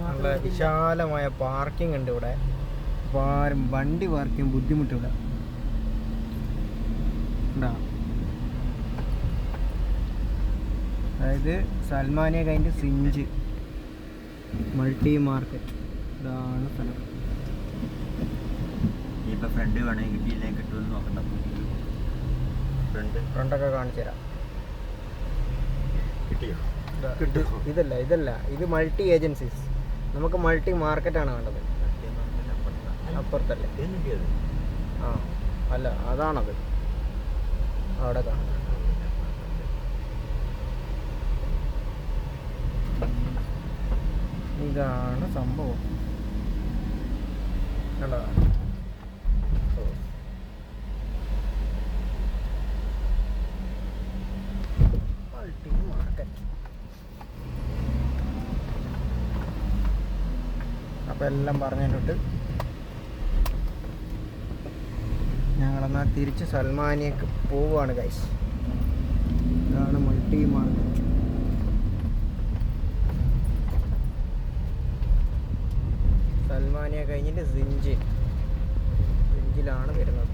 നല്ല വിശാലമായ പാർക്കിംഗ് ഉണ്ട് ഇവിടെ. ആരും വണ്ടി പാർക്ക് ചെയ്യാൻ ബുദ്ധിമുട്ടില്ല. അതായത് സൽമാനിയ കഴിഞ്ഞ് സിഞ്ച് മൾട്ടി മാർക്കറ്റ്, ഇതാണ് സ്ഥലം. ഇപ്പം ഫ്രണ്ട് വേണമെങ്കിൽ കിട്ടിയില്ലെങ്കിൽ കിട്ടുമെന്ന് നോക്കണ്ട. ഫ്രണ്ടൊക്കെ കാണിച്ചു തരാം. ഇതല്ല ഇത് മൾട്ടി ഏജൻസീസ്. നമുക്ക് മൾട്ടി മാർക്കറ്റാണ് വേണ്ടത്. അപ്പുറത്തല്ലേ? ആ അല്ല, അതാണത്. അവിടെ കാണാം. ഇതാണ് സംഭവം. നല്ലതാണ്. Multi market. അപ്പം എല്ലാം പറഞ്ഞിട്ട് ഞങ്ങളെന്നാൽ തിരിച്ച് സൽമാനിയക്ക് പോവുകയാണ് ഗൈസ്. ഇതാണ് മൾട്ടി മാർക്കറ്റ്. സൽമാനിയ കഴിഞ്ഞിട്ട് സിഞ്ചിലാണ് വരുന്നത്.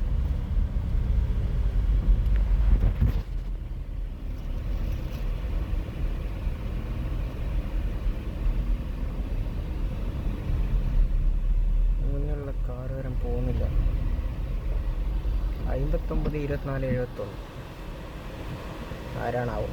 മുന്നിലുള്ള കാർ വരെ പോകുന്നില്ല. 59 24 71 ആരാണാവും.